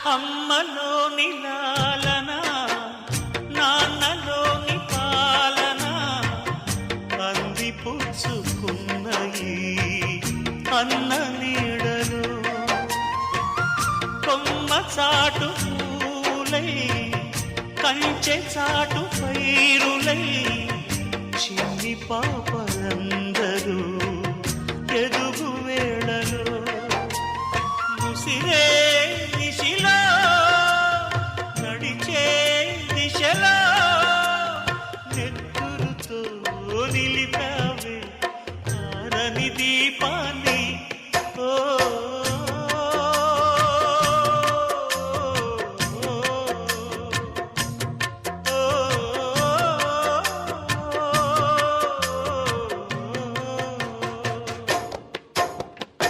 అమ్మలోని లాలన నాన్నలోని పాలన అందిపుచ్చుకున్నయి అన్న నీడలు కొమ్మ చాటు పూలై కంచె చాటు పైరులై చిన్ని పాపలందరూ ఎదుగు వేళలో ముసిరే